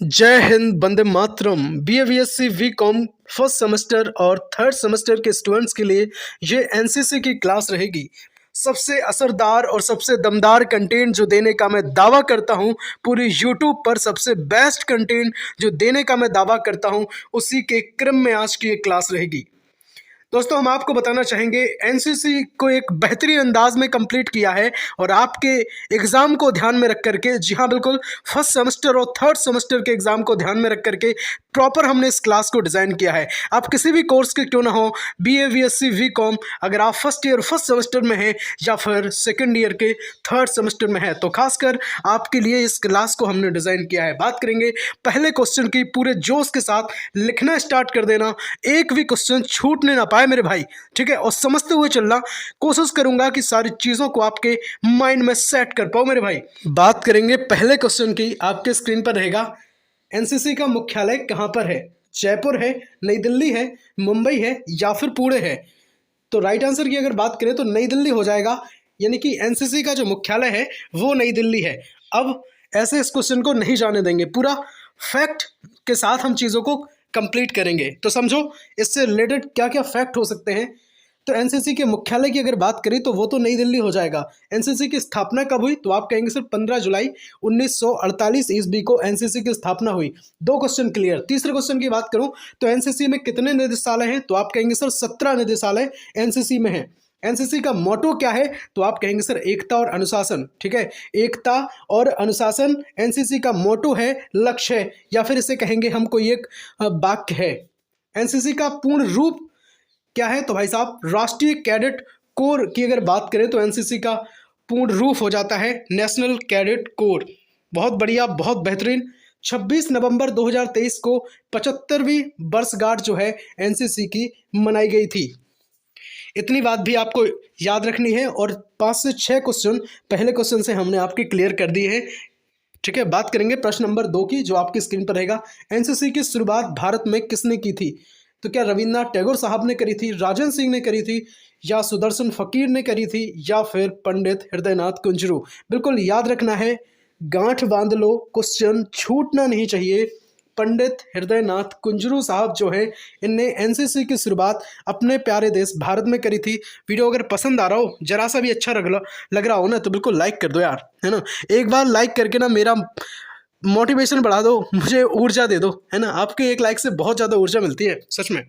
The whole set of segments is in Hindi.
जय Hind, Vande Mataram. BA BSc VCOM first semester और थर्ड सेमेस्टर के स्टूडेंट्स के लिए ये एनसीसी की क्लास रहेगी। सबसे असरदार और सबसे दमदार कंटेंट जो देने का मैं दावा करता हूँ, पूरी यूट्यूब पर सबसे बेस्ट कंटेंट जो देने का मैं दावा करता हूँ, उसी के क्रम में आज की ये क्लास रहेगी। दोस्तों, हम आपको बताना चाहेंगे एनसीसी को एक बेहतरीन अंदाज में कंप्लीट किया है और आपके एग्ज़ाम को ध्यान में रख करके, जी हाँ बिल्कुल, फर्स्ट सेमेस्टर और थर्ड सेमेस्टर के एग्ज़ाम को ध्यान में रख करके प्रॉपर हमने इस क्लास को डिज़ाइन किया है। आप किसी भी कोर्स के क्यों ना हो, BA BSc VCOM, अगर आप फर्स्ट ईयर फर्स्ट सेमेस्टर में हैं या फिर सेकेंड ईयर के थर्ड सेमेस्टर में है, तो खासकर आपके लिए इस क्लास को हमने डिज़ाइन किया है। बात करेंगे पहले क्वेश्चन की, पूरे जोश के साथ लिखना स्टार्ट कर देना, एक भी क्वेश्चन छूटने ना पाए मेरे भाई, ठीक है। और समझते हुए चलना, कोशिश करूंगा कि सारी चीजों को आपके माइंड में सेट कर पाओ मेरे भाई। बात करेंगे पहले क्वेश्चन की, आपके स्क्रीन पर रहेगा एनसीसी का मुख्यालय कहां पर है? जयपुर है, नई दिल्ली है, मुंबई है या फिर पुणे है? तो राइट आंसर की अगर बात करें तो नई दिल्ली हो जाएगा, यानी कि एनसीसी का जो मुख्यालय है वो नई दिल्ली है। अब ऐसे इस क्वेश्चन को नहीं जाने देंगे, पूरा फैक्ट के साथ हम चीज़ों को कंप्लीट करेंगे। तो समझो इससे रिलेटेड क्या क्या फैक्ट हो सकते हैं। तो एनसीसी के मुख्यालय की अगर बात करें तो वो तो नई दिल्ली हो जाएगा। एनसीसी की स्थापना कब हुई? तो आप कहेंगे सर 15 जुलाई 1948 ईस्वी को एनसीसी की स्थापना हुई। दो क्वेश्चन क्लियर। तीसरे क्वेश्चन की बात करूं तो एनसीसी में कितने निदेशालय हैं? तो आप कहेंगे सर 17 निदेशालय एनसीसी में हैं। एनसीसी का मोटो क्या है? तो आप कहेंगे सर एकता और अनुशासन, ठीक है। एकता और अनुशासन एनसीसी का मोटो है, लक्ष्य है, या फिर इसे कहेंगे हम कोई एक वाक्य है। एनसीसी का पूर्ण रूप क्या है? तो भाई साहब, राष्ट्रीय कैडेट कोर की अगर बात करें तो एनसीसी का पूर्ण रूप हो जाता है नेशनल कैडेट कोर। बहुत बढ़िया, बहुत बेहतरीन। 26 नवंबर 2023 को 75वीं वर्षगांठ जो है एनसीसी की मनाई गई थी। इतनी बात भी आपको याद रखनी है और 5 से 6 क्वेश्चन पहले क्वेश्चन से हमने आपके क्लियर कर दिए हैं, ठीक है। बात करेंगे प्रश्न नंबर 2 की, जो आपकी स्क्रीन पर रहेगा। एनसीसी की शुरुआत भारत में किसने की थी? तो क्या रविन्द्रनाथ टैगोर साहब ने करी थी, राजन सिंह ने करी थी, या सुदर्शन फकीर ने करी थी, या फिर पंडित हृदयनाथ कुंजरू? बिल्कुल याद रखना है, गांठ बांध लो, क्वेश्चन छूटना नहीं चाहिए। पंडित हृदयनाथ कुंजरू साहब जो है, इनने एनसीसी की शुरुआत अपने प्यारे देश भारत में करी थी। वीडियो अगर पसंद आ रहा हो, जरा सा भी अच्छा लग रहा हो ना, तो बिल्कुल लाइक कर दो यार, है ना। एक बार लाइक करके ना मेरा मोटिवेशन बढ़ा दो, मुझे ऊर्जा दे दो, है ना। आपके एक लाइक से बहुत ज़्यादा ऊर्जा मिलती है सच में।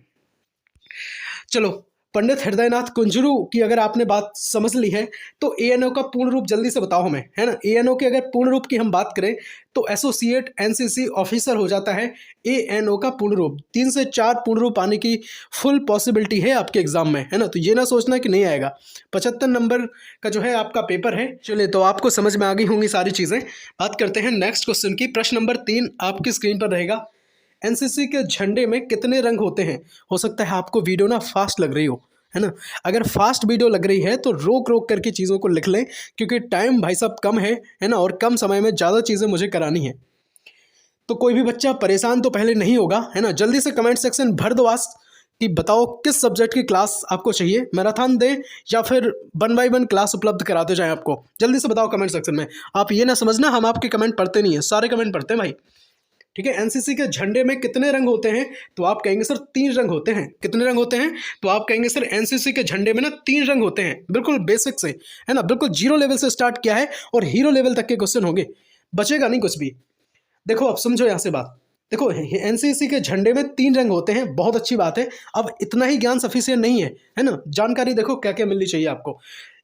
चलो, पंडित हृदयनाथ कुंजरू की अगर आपने बात समझ ली है तो एएनओ का पूर्ण रूप जल्दी से बताओ हमें, है ना। एएनओ के अगर पूर्ण रूप की हम बात करें तो एसोसिएट एनसीसी ऑफिसर हो जाता है एएनओ का पूर्ण रूप। 3 से 4 पूर्ण रूप आने की फुल पॉसिबिलिटी है आपके एग्जाम में, है ना। तो ये ना सोचना कि नहीं आएगा। 75 नंबर का जो है आपका पेपर है। चलिए, तो आपको समझ में आ गई होंगी सारी चीज़ें। बात करते हैं नेक्स्ट क्वेश्चन की। प्रश्न नंबर 3 आपकी स्क्रीन पर रहेगा। एनसीसी के झंडे में कितने रंग होते हैं? हो सकता है आपको वीडियो ना फास्ट लग रही हो, है ना। अगर फास्ट वीडियो लग रही है तो रोक रोक करके चीज़ों को लिख लें, क्योंकि टाइम भाई साहब कम है ना, और कम समय में ज़्यादा चीज़ें मुझे करानी है। तो कोई भी बच्चा परेशान तो पहले नहीं होगा, है ना। जल्दी से कमेंट सेक्शन भर दो आज कि बताओ किस सब्जेक्ट की क्लास आपको चाहिए, मैराथन दें या फिर 1 बाय 1 क्लास उपलब्ध कराते जाएं आपको। जल्दी से बताओ कमेंट सेक्शन में। आप ये ना समझना हम आपके कमेंट पढ़ते नहीं है, सारे कमेंट पढ़ते हैं भाई, ठीक है। एनसीसी के झंडे में कितने रंग होते हैं? तो आप कहेंगे सर 3 रंग होते हैं। कितने रंग होते हैं? तो आप कहेंगे सर एनसीसी के झंडे में ना 3 रंग होते हैं। बिल्कुल बेसिक से, है ना, बिल्कुल जीरो लेवल से स्टार्ट किया है और हीरो लेवल तक के क्वेश्चन होंगे, बचेगा नहीं कुछ भी। देखो अब समझो यहाँ से बात। देखो, एनसीसी के झंडे में 3 रंग होते हैं, बहुत अच्छी बात है। अब इतना ही ज्ञान सफिशिएंट नहीं है ना। जानकारी देखो क्या क्या मिलनी चाहिए आपको।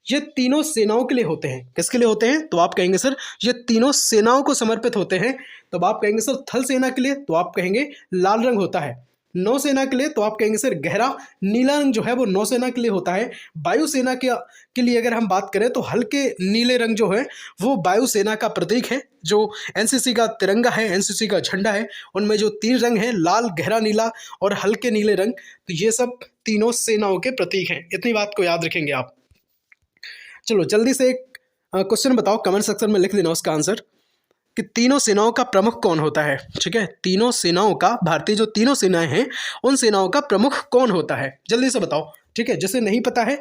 ये तीनों सेनाओं के लिए होते हैं। किसके लिए होते हैं? तो आप कहेंगे सर ये तीनों सेनाओं को समर्पित होते हैं। तब आप कहेंगे सर थल सेना के लिए, तो आप कहेंगे लाल रंग होता है। नौसेना के लिए तो आप कहेंगे सर गहरा नीला रंग जो है वो नौसेना के लिए होता है। वायुसेना के लिए अगर हम बात करें तो हल्के नीले रंग जो है वो वायुसेना का प्रतीक है। जो एनसीसी का तिरंगा है, एनसीसी का झंडा है, उनमें जो 3 रंग हैं, लाल, गहरा नीला और हल्के नीले रंग, तो ये सब तीनों सेनाओं के प्रतीक हैं। इतनी बात को याद रखेंगे आप। चलो जल्दी से एक क्वेश्चन बताओ, कमेंट सेक्शन में लिख देना उसका आंसर, कि तीनों सेनाओं का प्रमुख कौन होता है? ठीक है, तीनों सेनाओं का, भारतीय जो तीनों सेनाएं हैं उन सेनाओं का प्रमुख कौन होता है? जल्दी से बताओ, ठीक है। जिसे नहीं पता है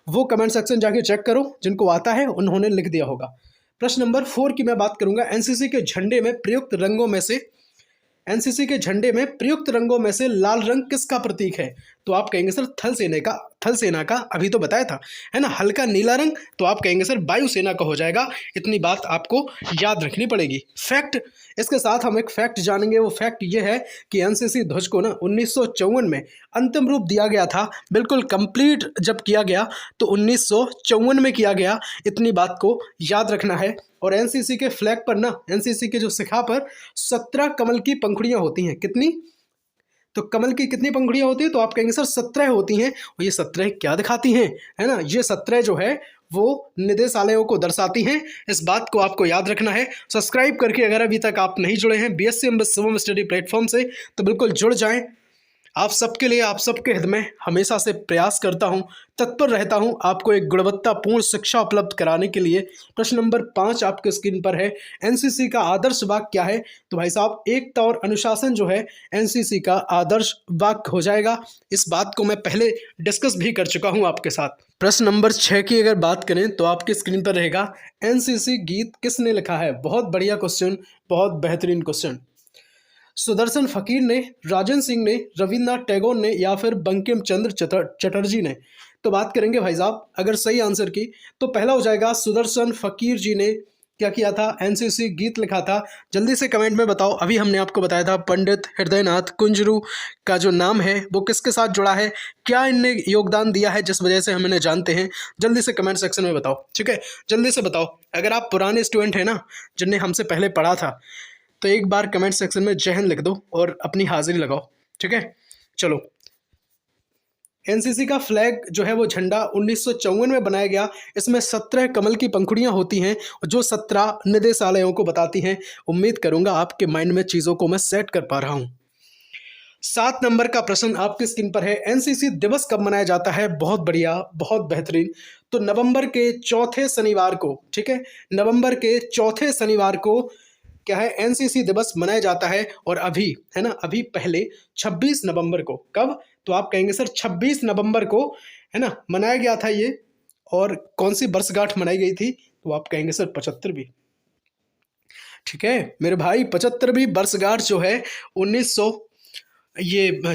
वो कमेंट सेक्शन जाके चेक करो, जिनको आता है उन्होंने लिख दिया होगा। प्रश्न नंबर 4 की मैं बात करूंगा। एनसीसी के झंडे में प्रयुक्त रंगों में से एनसीसी के झंडे में प्रयुक्त रंगों में से लाल रंग किसका प्रतीक है? तो आप कहेंगे सर थल सेना का, अभी तो बताया था, है ना। हल्का नीला रंग तो आप कहेंगे सर वायुसेना का हो जाएगा। इतनी बात आपको याद रखनी पड़ेगी। फैक्ट, इसके साथ हम एक फैक्ट जानेंगे। वो फैक्ट ये है कि एनसीसी ध्वज को ना 1954 में अंतिम रूप दिया गया था। बिल्कुल कंप्लीट जब किया गया तो 1954 में किया गया। इतनी बात को याद रखना है। और एनसीसी के फ्लैग पर ना, एनसीसी के जो शिखा पर 17 कमल की पंखुड़ियां होती हैं। कितनी? तो कमल की कितनी पंखुड़ियां होती हैं? तो आप कहेंगे सर 17 होती हैं। और ये 17 क्या दिखाती हैं, है ना? ये 17 जो है वो निदेशालयों को दर्शाती हैं। इस बात को आपको याद रखना है। सब्सक्राइब करके अगर अभी तक आप नहीं जुड़े हैं BSc MBA Shivam study platform से तो बिल्कुल जुड़ जाएं। आप सबके लिए, आप सबके हित में हमेशा से प्रयास करता हूं, तत्पर रहता हूं आपको एक गुणवत्तापूर्ण शिक्षा उपलब्ध कराने के लिए। प्रश्न नंबर 5 आपके स्क्रीन पर है। एनसीसी का आदर्श वाक्य क्या है? तो भाई साहब एकता और अनुशासन जो है एनसीसी का आदर्श वाक्य हो जाएगा। इस बात को मैं पहले डिस्कस भी कर चुका हूं आपके साथ। प्रश्न नंबर 6 की अगर बात करें तो आपकी स्क्रीन पर रहेगा एनसीसी गीत किसने लिखा है? बहुत बढ़िया क्वेश्चन, बहुत बेहतरीन क्वेश्चन। सुदर्शन फकीर ने, राजन सिंह ने, रविन्द्रनाथ टैगोर ने या फिर बंकिम चंद्र चटर्जी ने? तो बात करेंगे भाई साहब अगर सही आंसर की तो पहला हो जाएगा सुदर्शन फकीर जी ने क्या किया था? एनसीसी गीत लिखा था। जल्दी से कमेंट में बताओ। अभी हमने आपको बताया था पंडित हृदयनाथ कुंजरू का जो नाम है वो किसके साथ जुड़ा है, क्या इनने योगदान दिया है जिस वजह से हम इन्हें जानते हैं? जल्दी से कमेंट सेक्शन में बताओ, ठीक है? जल्दी से बताओ। अगर आप पुराने स्टूडेंट हैं ना, जिनने हमसे पहले पढ़ा था, तो एक बार कमेंट सेक्शन में जय हिंद लिख दो और अपनी हाजिरी लगाओ, ठीक है? चलो, एनसीसी का फ्लैग जो है वो झंडा 1954 में बनाया गया। इसमें 17 कमल की पंखुड़ियां होती हैं जो 17 निदेशालयों को बताती हैं। उम्मीद करूंगा आपके माइंड में चीज़ों को मैं सेट कर पा रहा हूं। 7 नंबर का प्रश्न आपकी स्क्रीन पर है। एनसीसी दिवस कब मनाया जाता है? बहुत बढ़िया, बहुत बेहतरीन। तो नवंबर के चौथे शनिवार को, ठीक है, नवंबर के चौथे शनिवार को क्या है? एनसीसी दिवस मनाया जाता है। और अभी, है ना, अभी पहले 26 नवंबर को, कब? तो आप कहेंगे सर 26 नवंबर को, है ना, मनाया गया था ये। और कौन सी वर्षगांठ मनाई गई थी? तो आप कहेंगे सर 75वीं। ठीक है मेरे भाई, 75वीं वर्षगांठ जो है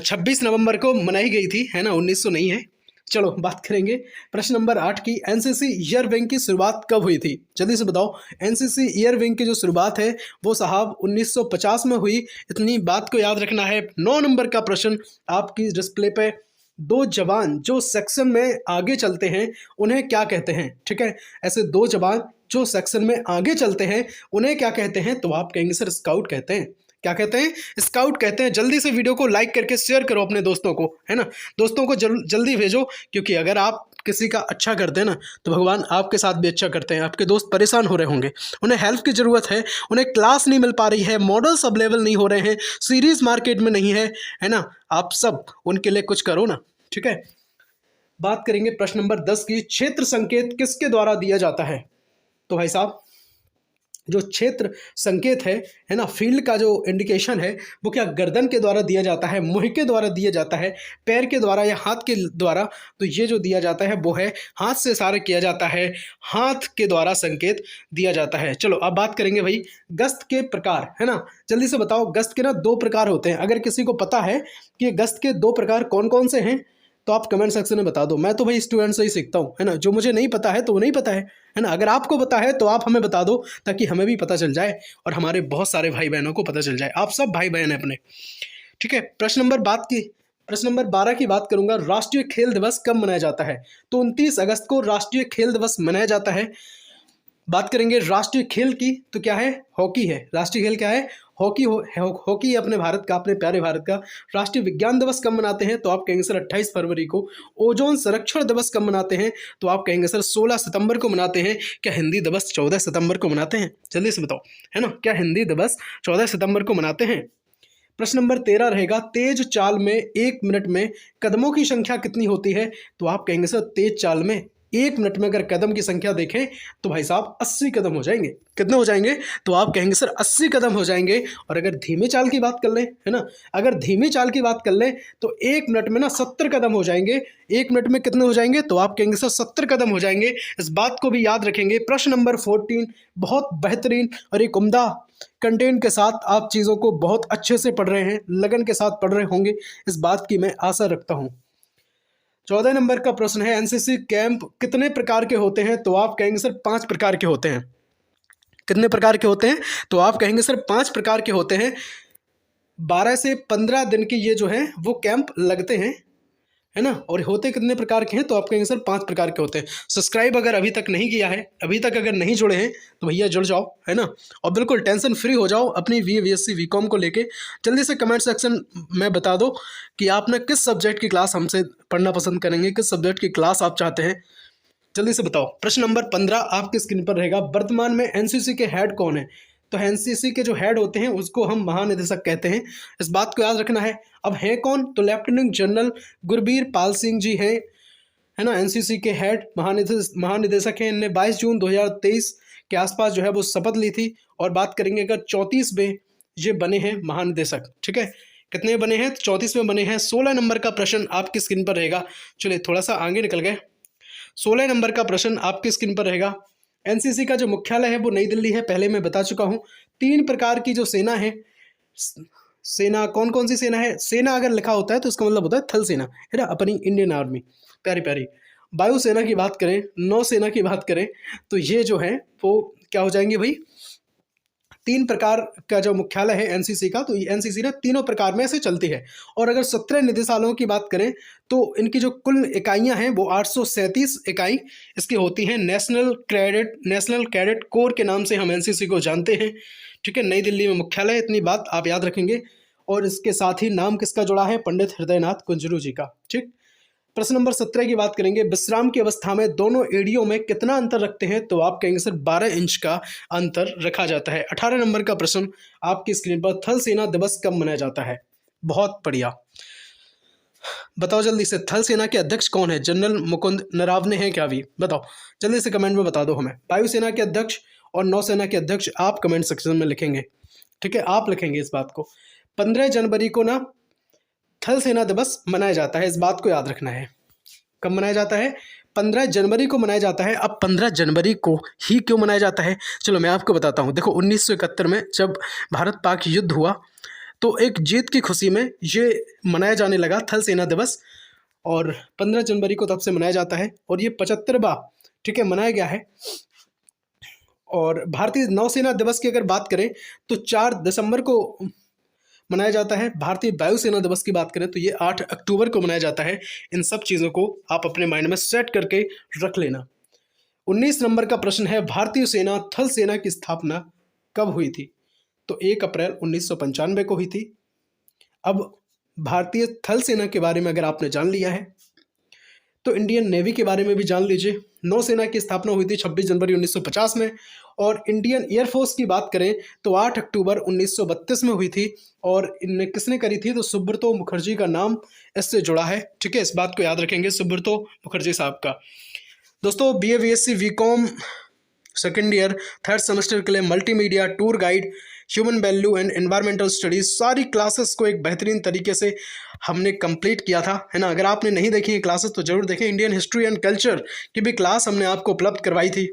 26 नवंबर को मनाई गई थी, है ना, 1900 नहीं है। चलो बात करेंगे प्रश्न नंबर 8 की। एनसीसी ईयर विंग की शुरुआत कब हुई थी? जल्दी से बताओ। एनसीसी ईयर विंग की जो शुरुआत है वो साहब 1950 में हुई। इतनी बात को याद रखना है। 9 नंबर का प्रश्न आपकी डिस्प्ले पे। दो जवान जो सेक्शन में आगे चलते हैं उन्हें क्या कहते हैं? ठीक है, ऐसे दो जवान जो सेक्शन में आगे चलते हैं उन्हें क्या कहते हैं? तो आप कहेंगे सर स्काउट कहते हैं। क्या कहते हैं? स्काउट कहते हैं। जल्दी से वीडियो को लाइक करके शेयर करो अपने दोस्तों को, है ना, दोस्तों को जल्दी भेजो, क्योंकि अगर आप किसी का अच्छा करते हैं ना तो भगवान आपके साथ भी अच्छा करते हैं। आपके दोस्त परेशान हो रहे होंगे, उन्हें हेल्प की ज़रूरत है, उन्हें क्लास नहीं मिल पा रही है, मॉडल्स अवेलेबल नहीं हो रहे हैं, सीरीज मार्केट में नहीं है ना, आप सब उनके लिए कुछ करो ना, ठीक है। बात करेंगे प्रश्न नंबर 10 की। क्षेत्र संकेत किसके द्वारा दिया जाता है? तो भाई साहब जो क्षेत्र संकेत है ना, फील्ड का जो इंडिकेशन है वो क्या गर्दन के द्वारा दिया जाता है, मुंह के द्वारा दिया जाता है, पैर के द्वारा या हाथ के द्वारा? तो ये जो दिया जाता है वो है हाथ से इशारा किया जाता है, हाथ के द्वारा संकेत दिया जाता है। चलो अब बात करेंगे भाई गश्त के प्रकार, है ना, जल्दी से बताओ। गश्त के ना 2 प्रकार होते हैं। अगर किसी को पता है कि गश्त के 2 प्रकार कौन कौन से हैं तो आप कमेंट सेक्शन में बता दो। मैं तो भाई स्टूडेंट से ही सीखता हूँ, है ना, जो मुझे नहीं पता है तो वो नहीं पता है ना। अगर आपको पता है तो आप हमें बता दो ताकि हमें भी पता चल जाए और हमारे बहुत सारे भाई बहनों को पता चल जाए। आप सब भाई बहन हैं अपने, ठीक है। प्रश्न नंबर 12 की बात करूंगा। राष्ट्रीय खेल दिवस कब मनाया जाता है? तो 29 अगस्त को राष्ट्रीय खेल दिवस मनाया जाता है। बात करेंगे राष्ट्रीय खेल की तो क्या है? हॉकी है। राष्ट्रीय खेल क्या है? हॉकी हॉकी है अपने भारत का, अपने प्यारे भारत का। राष्ट्रीय विज्ञान दिवस कब मनाते हैं? तो आप कहेंगे सर 28 फरवरी को। ओजोन संरक्षण दिवस कब मनाते हैं? तो आप कहेंगे सर 16 सितंबर को मनाते हैं। क्या हिंदी दिवस 14 सितंबर को मनाते हैं? जल्दी से बताओ, है ना, क्या हिंदी दिवस 14 सितंबर को मनाते हैं? प्रश्न नंबर 13 रहेगा। तेज चाल में 1 मिनट में कदमों की संख्या कितनी होती है? तो आप कहेंगे सर तेज चाल में 1 मिनट में अगर कदम की संख्या देखें तो भाई साहब 80 कदम हो जाएंगे। कितने हो जाएंगे? तो आप कहेंगे सर 80 कदम हो जाएंगे। और अगर धीमी चाल की बात कर लें, है ना, अगर धीमी चाल की बात कर लें तो 1 मिनट में ना 70 कदम हो जाएंगे। 1 मिनट में कितने हो जाएंगे? तो आप कहेंगे सर 70 कदम हो जाएंगे। इस बात को भी याद रखेंगे। प्रश्न नंबर 14 बहुत बेहतरीन और एक उम्दा कंटेंट के साथ आप चीज़ों को बहुत अच्छे से पढ़ रहे हैं, लगन के साथ पढ़ रहे होंगे, इस बात की मैं आशा रखता हूँ। 14 नंबर का प्रश्न है, एनसीसी कैंप कितने प्रकार के होते हैं? तो आप कहेंगे सर 5 प्रकार के होते हैं। कितने प्रकार के होते हैं? तो आप कहेंगे सर 5 प्रकार के होते हैं। 12 से 15 दिन के ये जो है वो कैंप लगते हैं, है ना। और होते कितने प्रकार के हैं? तो आप कहेंगे सर 5 प्रकार के होते हैं। सब्सक्राइब अगर अभी तक नहीं किया है, अभी तक अगर नहीं जुड़े हैं तो भैया जुड़ जाओ, है ना। और बिल्कुल टेंशन फ्री हो जाओ अपनी VVSC VCOM को लेके। जल्दी से कमेंट सेक्शन में बता दो कि आपने किस सब्जेक्ट की क्लास हमसे पढ़ना पसंद करेंगे, किस सब्जेक्ट की क्लास आप चाहते हैं, जल्दी से बताओ। प्रश्न नंबर 15 आपकी स्क्रीन पर रहेगा। वर्तमान में एनसीसी के हेड कौन है? तो एनसीसी के जो हेड होते हैं उसको हम महानिदेशक कहते हैं। इस बात को याद रखना है। अब है कौन? तो लेफ्टिनेंट जनरल गुरबीर पाल सिंह जी हैं, है ना, एनसीसी के हेड महानिदेशक हैं। इनने 22 जून 2023 के आसपास जो है वो शपथ ली थी। और बात करेंगे अगर 34वें ये बने हैं महानिदेशक, ठीक है। कितने बने हैं? 34वें बने हैं। 16 नंबर का प्रश्न आपकी स्क्रीन पर रहेगा। चलिए थोड़ा सा आगे निकल गए। 16 नंबर का प्रश्न आपकी स्क्रीन पर रहेगा। एनसीसी का जो मुख्यालय है वो नई दिल्ली है, पहले मैं बता चुका हूँ। 3 प्रकार की जो सेना है, सेना कौन कौन सी सेना है? सेना अगर लिखा होता है तो इसका मतलब होता है थल सेना, है ना, अपनी इंडियन आर्मी, प्यारी प्यारी। वायुसेना की बात करें, नौसेना की बात करें तो ये जो है वो क्या हो जाएंगे भाई? 3 प्रकार का जो मुख्यालय है एनसीसी का, तो एनसीसी ना तीनों प्रकार में से चलती है। और अगर 17 निदेशालयों की बात करें तो इनकी जो कुल इकाइयां हैं वो 837 इकाई इसकी होती हैं। नेशनल कैडेट कोर के नाम से हम एनसीसी को जानते हैं, ठीक है। नई दिल्ली में मुख्यालय, इतनी बात आप याद रखेंगे। और इसके साथ ही नाम किसका जुड़ा है? पंडित हृदयनाथ कुंजरू जी का, ठीक। प्रश्न नंबर 17 की बात करेंगे। विश्राम की अवस्था में दोनों एड़ियों में कितना अंतर रखते हैं? तो आप कहेंगे सर 12 इंच का अंतर रखा जाता है। 18 नंबर का प्रश्न आपकी स्क्रीन पर, थल सेना दिवस कब मनाया जाता है? बहुत बढ़िया, बताओ जल्दी से। थल सेना के अध्यक्ष कौन है? जनरल मुकुंद नरावने हैं क्या? भी बताओ जल्दी से, कमेंट में बता दो हमें। वायुसेना के अध्यक्ष और नौसेना के अध्यक्ष आप कमेंट सेक्शन में लिखेंगे, ठीक है, आप लिखेंगे इस बात को। 15 जनवरी को ना थल सेना दिवस मनाया जाता है, इस बात को याद रखना है। कब मनाया जाता है? 15 जनवरी को मनाया जाता है। अब 15 जनवरी को ही क्यों मनाया जाता है? चलो मैं आपको बताता हूँ। देखो 1971 में जब भारत पाक युद्ध हुआ तो एक जीत की खुशी में ये मनाया जाने लगा थल सेना दिवस। और 15 जनवरी को तब से मनाया जाता है। और ये 75वां, ठीक है, मनाया गया है। और भारतीय नौसेना दिवस की अगर बात करें तो 4 दिसंबर को मनाया जाता है। भारतीय वायुसेना दिवस की बात करें तो ये 8 अक्टूबर को मनाया जाता है। इन सब चीज़ों को आप अपने माइंड में सेट करके रख लेना। 19 नंबर का प्रश्न है, भारतीय सेना थल सेना की स्थापना कब हुई थी? तो 1 अप्रैल 1995 को हुई थी। अब भारतीय थल सेना के बारे में अगर आपने जान लिया है तो इंडियन नेवी के बारे में भी जान लीजिए। नौसेना की स्थापना हुई थी 26 जनवरी 1950 में। और इंडियन एयरफोर्स की बात करें तो 8 अक्टूबर 1932 में हुई थी। और इनने किसने करी थी? तो सुब्रतो मुखर्जी का नाम इससे जुड़ा है, ठीक है, इस बात को याद रखेंगे, सुब्रतो मुखर्जी साहब का। दोस्तों BA BSc VCOM second year 3rd semester के लिए multimedia, tour guide, human value and environmental studies सारी क्लासेस को एक बेहतरीन तरीके से हमने कंप्लीट किया था, है ना। अगर आपने नहीं देखी है क्लासेस तो जरूर देखें। इंडियन हिस्ट्री एंड कल्चर की भी क्लास हमने आपको उपलब्ध करवाई थी,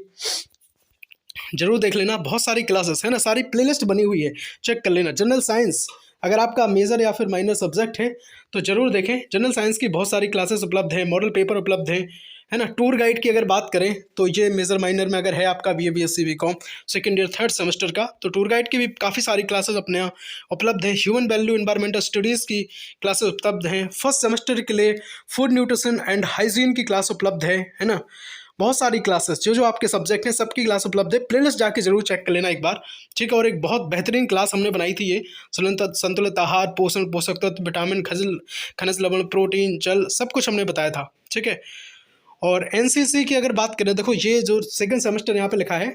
जरूर देख लेना। बहुत सारी क्लासेस है ना, सारी प्लेलिस्ट बनी हुई है, चेक कर लेना। जनरल साइंस अगर आपका मेजर या फिर माइनर सब्जेक्ट है तो जरूर देखें। जनरल साइंस की बहुत सारी क्लासेस उपलब्ध हैं, मॉडल पेपर उपलब्ध हैं, है ना। टूर गाइड की अगर बात करें तो ये मेजर माइनर में अगर है आपका BA BSc VCOM second year 3rd semester का, तो टूर गाइड की भी काफ़ी सारी क्लासेस अपने यहाँ उपलब्ध हैं। ह्यूमन वैल्यू एनवायरमेंटल स्टडीज़ की क्लासेस उपलब्ध हैं। 1st सेमेस्टर के लिए फूड न्यूट्रिशन एंड हाइजीन की क्लास उपलब्ध है ना। बहुत सारी क्लासेस जो आपके सब्जेक्ट हैं सबकी क्लास उपलब्ध है। प्लेलिस्ट जाके जरूर चेक कर लेना एक बार, ठीक है। और एक बहुत बेहतरीन क्लास हमने बनाई थी, ये संतुलित आहार, पोषण, पोषक तत्व, विटामिन, खनिज लवण, प्रोटीन, जल, सब कुछ हमने बताया था, ठीक है। और एनसीसी की अगर बात करें, देखो ये जो सेकंड सेमेस्टर यहाँ पे लिखा है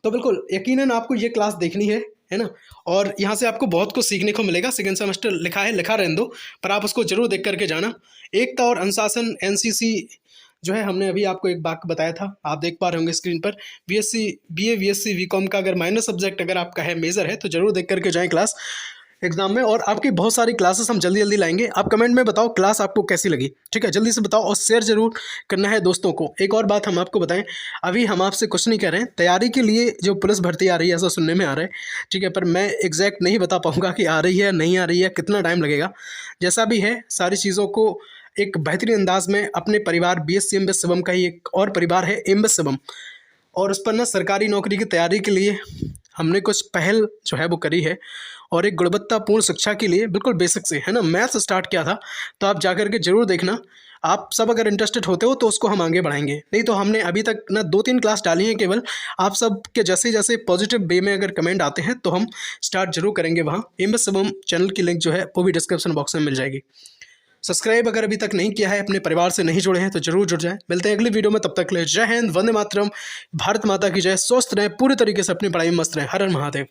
तो बिल्कुल यकीनन आपको ये क्लास देखनी है ना। और यहाँ से आपको बहुत कुछ सीखने को मिलेगा। सेकंड सेमेस्टर लिखा है, लिखा रहने दो, पर आप उसको जरूर देख करके जाना। एकता और अनुशासन एनसीसी जो है हमने अभी आपको एक बात बताया था, आप देख पा रहे होंगे स्क्रीन पर। बीए बीएससी बीकॉम का अगर माइनर सब्जेक्ट अगर आपका है, मेजर है, तो जरूर देख करके जाएं क्लास एग्जाम में। और आपकी बहुत सारी क्लासेस हम जल्दी जल्दी लाएंगे। आप कमेंट में बताओ क्लास आपको कैसी लगी, ठीक है, जल्दी से बताओ और शेयर जरूर करना है दोस्तों को। एक और बात हम आपको बताएं, अभी हम आपसे कुछ नहीं कह रहे हैं, तैयारी के लिए जो पुलिस भर्ती आ रही है ऐसा सुनने में आ रहा है, ठीक है, पर मैं एग्जैक्ट नहीं बता पाऊंगा कि आ रही है नहीं आ रही है, कितना टाइम लगेगा। जैसा भी है सारी चीज़ों को एक बेहतरीन अंदाज में अपने परिवार BSc एमबेस शिवम का ही एक और परिवार है एमबेस शिवम, और उस पर ना सरकारी नौकरी की तैयारी के लिए हमने कुछ पहल जो है वो करी है, और एक गुणवत्तापूर्ण शिक्षा के लिए बिल्कुल बेसिक से, है ना, मैथ्स स्टार्ट किया था। तो आप जा कर के जरूर देखना। आप सब अगर इंटरेस्टेड होते हो तो उसको हम आगे बढ़ाएंगे। नहीं तो हमने अभी तक ना 2-3 क्लास डाली हैं केवल। आप सब के जैसे जैसे पॉजिटिव वे में अगर कमेंट आते हैं तो हम स्टार्ट जरूर करेंगे वहाँ। एमबेस शिवम चैनल की लिंक जो है वो भी डिस्क्रिप्शन बॉक्स में मिल जाएगी। सब्सक्राइब अगर अभी तक नहीं किया है, अपने परिवार से नहीं जुड़े हैं तो जरूर जुड़ जाएं। मिलते हैं अगली वीडियो में, तब तक के लिए जय हिंद, वंदे मातरम, भारत माता की जय। स्वस्थ रहें, पूरी तरीके से अपनी पढ़ाई में मस्त रहें। हर हर महादेव।